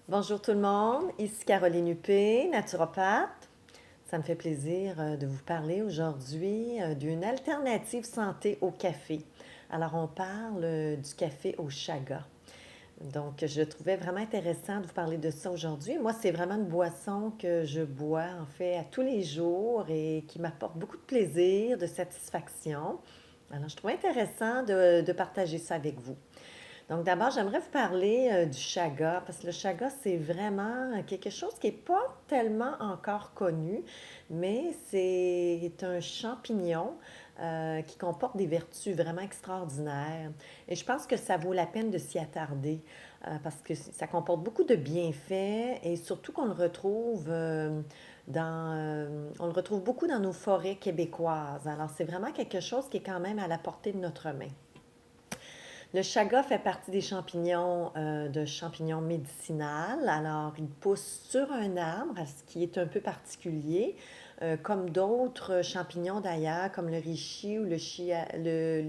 Bonjour tout le monde, ici Caroline Huppé, naturopathe. Ça me fait plaisir de vous parler aujourd'hui d'une alternative santé au café. Alors on parle du café au chaga. Donc je trouvais vraiment intéressant de vous parler de ça aujourd'hui. Moi, c'est vraiment une boisson que je bois en fait à tous les jours et qui m'apporte beaucoup de plaisir, de satisfaction. Alors je trouvais intéressant de partager ça avec vous. Donc d'abord, j'aimerais vous parler du chaga, parce que le chaga, c'est vraiment quelque chose qui n'est pas tellement encore connu, mais c'est un champignon qui comporte des vertus vraiment extraordinaires. Et je pense que ça vaut la peine de s'y attarder, parce que ça comporte beaucoup de bienfaits et surtout qu'on le retrouve on le retrouve beaucoup dans nos forêts québécoises. Alors c'est vraiment quelque chose qui est quand même à la portée de notre main. Le chaga fait partie des champignons, de champignons médicinales. Alors, il pousse sur un arbre, ce qui est un peu particulier, comme d'autres champignons d'ailleurs, comme le reishi ou le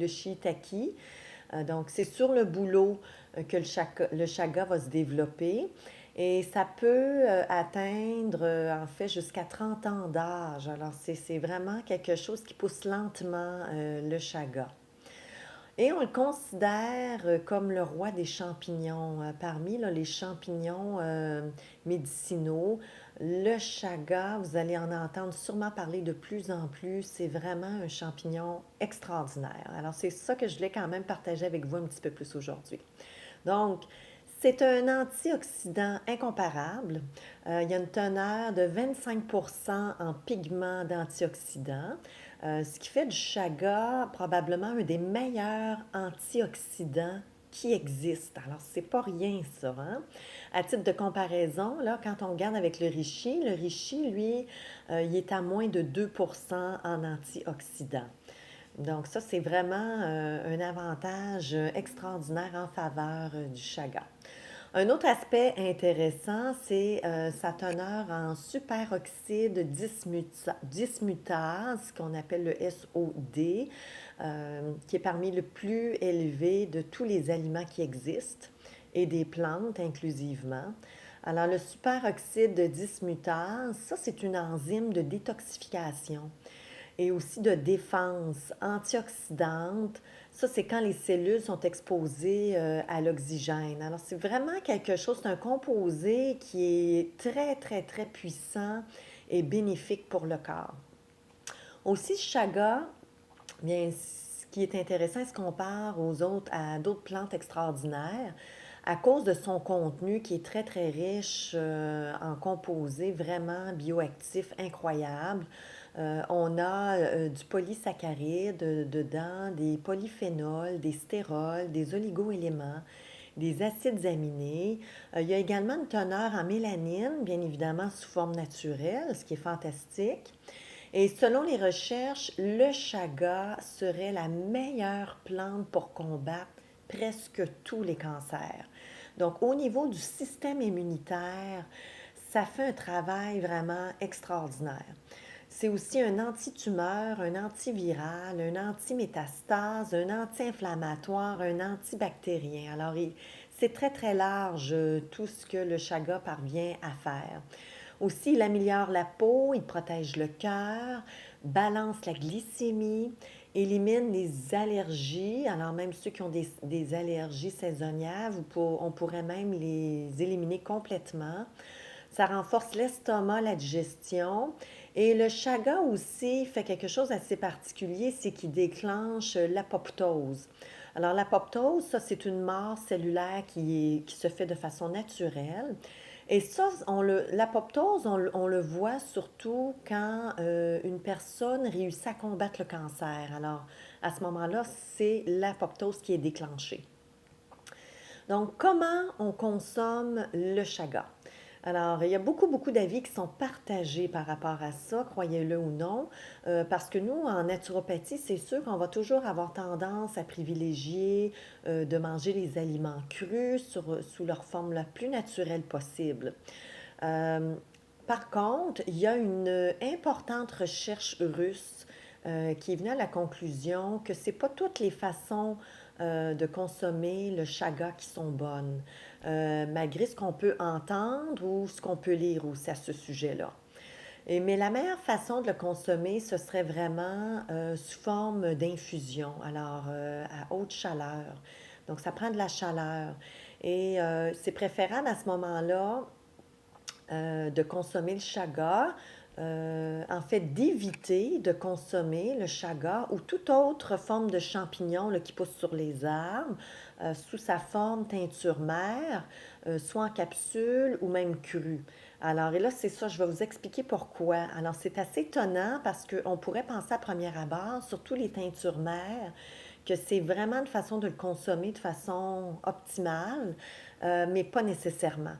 shiitake. Donc, c'est sur le bouleau que le chaga va se développer. Et ça peut atteindre, en fait, jusqu'à 30 ans d'âge. Alors, c'est vraiment quelque chose qui pousse lentement, le chaga. Et on le considère comme le roi des champignons. Parmi là, les champignons médicinaux, le chaga, vous allez en entendre sûrement parler de plus en plus. C'est vraiment un champignon extraordinaire. Alors, c'est ça que je voulais quand même partager avec vous un petit peu plus aujourd'hui. Donc, c'est un antioxydant incomparable. Il y a une teneur de 25% en pigments d'antioxydants, ce qui fait du chaga probablement un des meilleurs antioxydants qui existent. Alors, c'est pas rien ça, hein? À titre de comparaison, là, quand on regarde avec le reishi, lui, il est à moins de 2% en antioxydants. Donc ça, c'est vraiment un avantage extraordinaire en faveur du chaga. Un autre aspect intéressant, c'est sa teneur en superoxyde dismutase, qu'on appelle le SOD, qui est parmi le plus élevé de tous les aliments qui existent et des plantes inclusivement. Alors, le superoxyde dismutase, ça, c'est une enzyme de détoxification et aussi de défense antioxydante. Ça, c'est quand les cellules sont exposées à l'oxygène. Alors, c'est vraiment quelque chose, c'est un composé qui est très, très, très puissant et bénéfique pour le corps. Aussi, chaga, bien, ce qui est intéressant, est-ce qu'on compare à d'autres plantes extraordinaires à cause de son contenu qui est très, très riche en composés vraiment bioactifs incroyables. On a du polysaccharide dedans, des polyphénols, des stérols, des oligoéléments, des acides aminés. Il y a également une teneur en mélanine, bien évidemment sous forme naturelle, ce qui est fantastique. Et selon les recherches, le chaga serait la meilleure plante pour combattre presque tous les cancers. Donc, au niveau du système immunitaire, ça fait un travail vraiment extraordinaire. C'est aussi un antitumeur, un antiviral, un antimétastase, un anti-inflammatoire, un antibactérien. Alors, c'est très, très large tout ce que le chaga parvient à faire. Aussi, il améliore la peau, il protège le cœur, balance la glycémie, élimine les allergies. Alors même ceux qui ont des allergies saisonnières, on pourrait même les éliminer complètement. Ça renforce l'estomac, la digestion. Et le chaga aussi fait quelque chose d'assez particulier, c'est qu'il déclenche l'apoptose. Alors l'apoptose, ça c'est une mort cellulaire qui se fait de façon naturelle. Et ça, l'apoptose, on le voit surtout quand une personne réussit à combattre le cancer. Alors, à ce moment-là, c'est l'apoptose qui est déclenchée. Donc, comment on consomme le chaga? Alors, il y a beaucoup, beaucoup d'avis qui sont partagés par rapport à ça, croyez-le ou non, parce que nous, en naturopathie, c'est sûr qu'on va toujours avoir tendance à privilégier de manger les aliments crus sous leur forme la plus naturelle possible. Euh, Par contre, il y a une importante recherche russe qui est venue à la conclusion que c'est pas toutes les façons de consommer le chaga qui sont bonnes. malgré ce qu'on peut entendre ou ce qu'on peut lire aussi à ce sujet-là. Mais la meilleure façon de le consommer, ce serait vraiment sous forme d'infusion, alors à haute chaleur. Donc, ça prend de la chaleur. Et c'est préférable à ce moment-là de consommer le chaga, en fait d'éviter de consommer le chaga ou toute autre forme de champignon là, qui pousse sur les arbres, sous sa forme teinture mère, soit en capsule ou même crue. Alors, et là, c'est ça, je vais vous expliquer pourquoi. Alors, c'est assez étonnant parce qu'on pourrait penser à première abord, surtout les teintures mères, que c'est vraiment une façon de le consommer de façon optimale, mais pas nécessairement.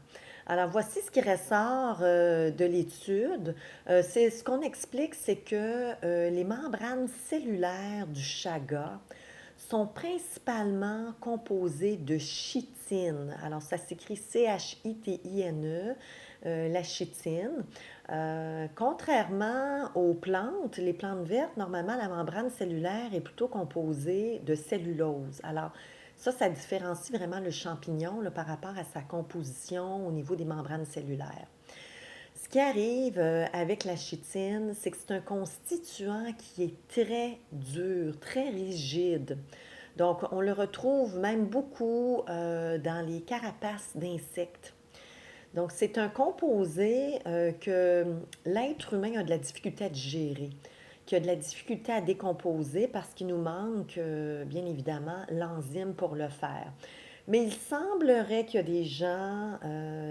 Alors, voici ce qui ressort de l'étude. C'est ce qu'on explique, c'est que les membranes cellulaires du chaga sont principalement composées de chitine. Alors, ça s'écrit chitine, la chitine. Contrairement aux plantes, les plantes vertes, normalement, la membrane cellulaire est plutôt composée de cellulose. Alors, ça différencie vraiment le champignon là, par rapport à sa composition au niveau des membranes cellulaires. Ce qui arrive avec la chitine, c'est que c'est un constituant qui est très dur, très rigide. Donc, on le retrouve même beaucoup dans les carapaces d'insectes. Donc, c'est un composé que l'être humain a de la difficulté à digérer, qui a de la difficulté à décomposer parce qu'il nous manque, bien évidemment, l'enzyme pour le faire. Mais il semblerait qu'il y a des gens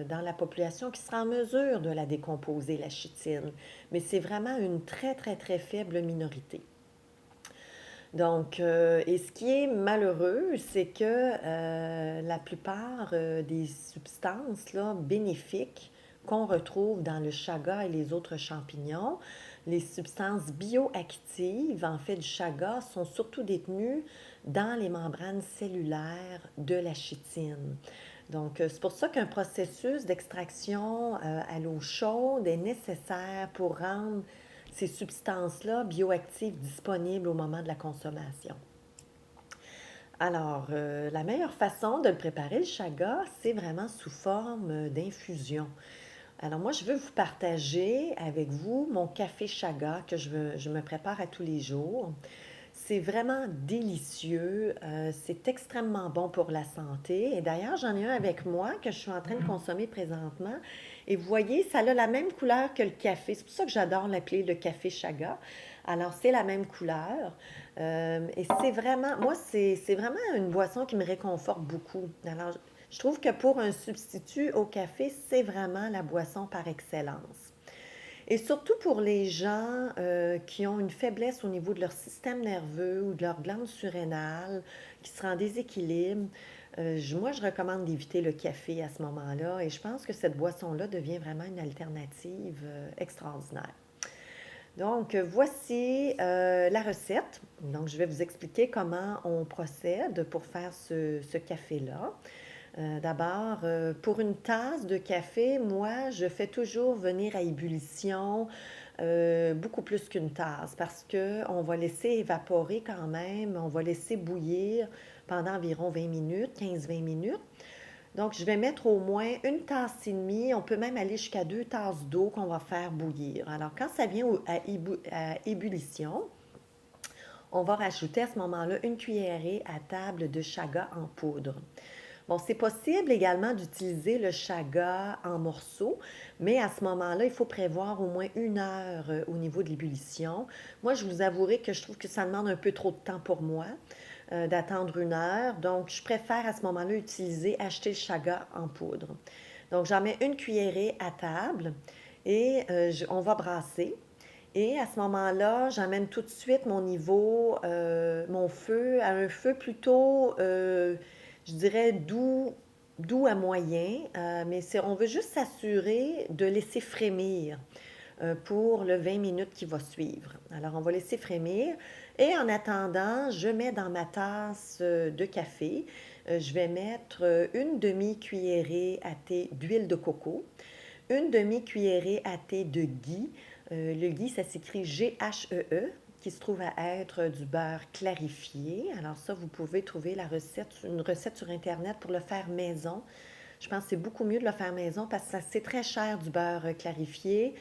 dans la population qui seraient en mesure de la décomposer, la chitine. Mais c'est vraiment une très, très, très faible minorité. Donc, et ce qui est malheureux, c'est que la plupart des substances là, bénéfiques qu'on retrouve dans le chaga et les autres champignons, les substances bioactives, en fait, du chaga, sont surtout détenues dans les membranes cellulaires de la chitine. Donc, c'est pour ça qu'un processus d'extraction à l'eau chaude est nécessaire pour rendre ces substances-là bioactives disponibles au moment de la consommation. Alors, la meilleure façon de le préparer, le chaga, c'est vraiment sous forme d'infusion. Alors, moi, je veux vous partager avec vous mon café chaga que je me prépare à tous les jours. C'est vraiment délicieux, c'est extrêmement bon pour la santé. Et d'ailleurs, j'en ai un avec moi que je suis en train de consommer présentement. Et vous voyez, ça a la même couleur que le café. C'est pour ça que j'adore l'appeler le café chaga. Alors, c'est la même couleur. Et c'est vraiment, moi, c'est vraiment une boisson qui me réconforte beaucoup. Alors, je trouve que pour un substitut au café, c'est vraiment la boisson par excellence. Et surtout pour les gens qui ont une faiblesse au niveau de leur système nerveux ou de leur glande surrénale, qui seraient en déséquilibre, moi, je recommande d'éviter le café à ce moment-là et je pense que cette boisson-là devient vraiment une alternative extraordinaire. Donc, voici la recette. Donc, je vais vous expliquer comment on procède pour faire ce café-là. D'abord, pour une tasse de café, moi, je fais toujours venir à ébullition beaucoup plus qu'une tasse parce qu'on va laisser évaporer quand même, on va laisser bouillir pendant environ 20 minutes, 15-20 minutes. Donc, je vais mettre au moins une tasse et demie, on peut même aller jusqu'à 2 tasses d'eau qu'on va faire bouillir. Alors, quand ça vient à ébullition, on va rajouter à ce moment-là une cuillerée à table de chaga en poudre. Bon, c'est possible également d'utiliser le chaga en morceaux, mais à ce moment-là, il faut prévoir au moins 1 heure au niveau de l'ébullition. Moi, je vous avouerai que je trouve que ça demande un peu trop de temps pour moi d'attendre 1 heure. Donc, je préfère à ce moment-là acheter le chaga en poudre. Donc, j'en mets une cuillerée à table et on va brasser. Et à ce moment-là, j'amène tout de suite mon feu à un feu plutôt, je dirais, doux à moyen. Mais on veut juste s'assurer de laisser frémir pour le 20 minutes qui va suivre. Alors, on va laisser frémir. Et en attendant, je mets dans ma tasse de café, je vais mettre une demi-cuillerée à thé d'huile de coco, une demi-cuillerée à thé de ghee. Le ghee, ça s'écrit Ghee, qui se trouve à être du beurre clarifié. Alors ça, vous pouvez trouver une recette sur Internet pour le faire maison. Je pense que c'est beaucoup mieux de le faire maison parce que c'est très cher du beurre clarifié.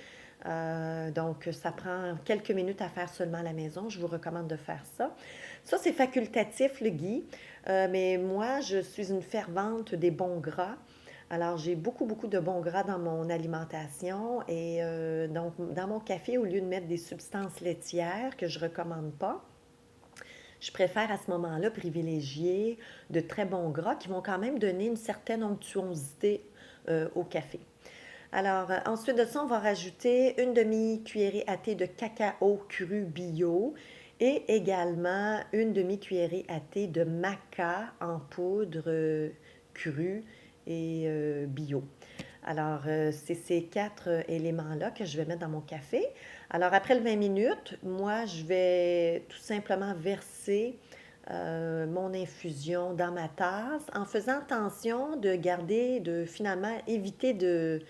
Donc, ça prend quelques minutes à faire seulement à la maison. Je vous recommande de faire ça. Ça, c'est facultatif, le ghee. Mais moi, je suis une fervente des bons gras. Alors, j'ai beaucoup, beaucoup de bons gras dans mon alimentation. Et donc, dans mon café, au lieu de mettre des substances laitières que je ne recommande pas, je préfère à ce moment-là privilégier de très bons gras qui vont quand même donner une certaine onctuosité au café. Alors, ensuite de ça, on va rajouter une demi-cuillerée à thé de cacao cru bio et également une demi-cuillerée à thé de maca en poudre crue et bio. Alors, c'est ces quatre éléments-là que je vais mettre dans mon café. Alors, après le 20 minutes, moi, je vais tout simplement verser mon infusion dans ma tasse en faisant attention de garder, de finalement éviter de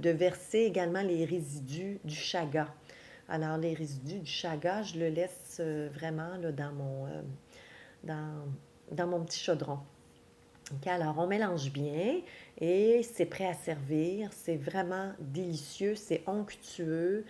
verser également les résidus du chaga. Alors, les résidus du chaga, je le laisse vraiment là, dans, dans mon petit chaudron. Ok, alors, on mélange bien et c'est prêt à servir. C'est vraiment délicieux, c'est onctueux,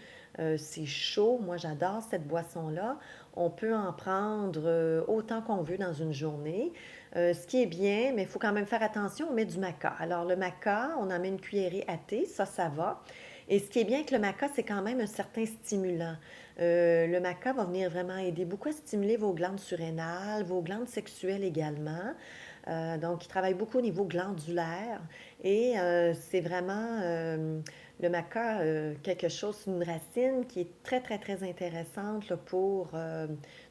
c'est chaud. Moi, j'adore cette boisson-là. On peut en prendre autant qu'on veut dans une journée. Ce qui est bien, mais il faut quand même faire attention, on met du maca. Alors, le maca, on en met une cuillerée à thé, ça va. Et ce qui est bien avec le maca, c'est quand même un certain stimulant. Le maca va venir vraiment aider beaucoup à stimuler vos glandes surrénales, vos glandes sexuelles également. Donc, il travaille beaucoup au niveau glandulaire et c'est vraiment le maca, quelque chose, une racine qui est très, très, très intéressante là, pour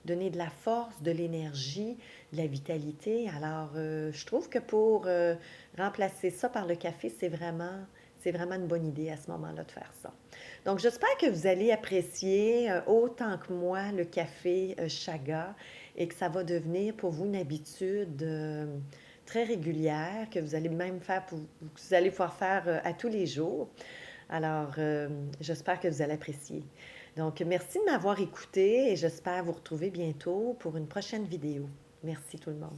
donner de la force, de l'énergie, de la vitalité. Alors, je trouve que pour remplacer ça par le café, c'est vraiment une bonne idée à ce moment-là de faire ça. Donc, j'espère que vous allez apprécier autant que moi le café Chaga et que ça va devenir pour vous une habitude très régulière que vous allez même faire, que vous allez pouvoir faire à tous les jours. Alors, j'espère que vous allez apprécier. Donc, merci de m'avoir écouté et j'espère vous retrouver bientôt pour une prochaine vidéo. Merci tout le monde.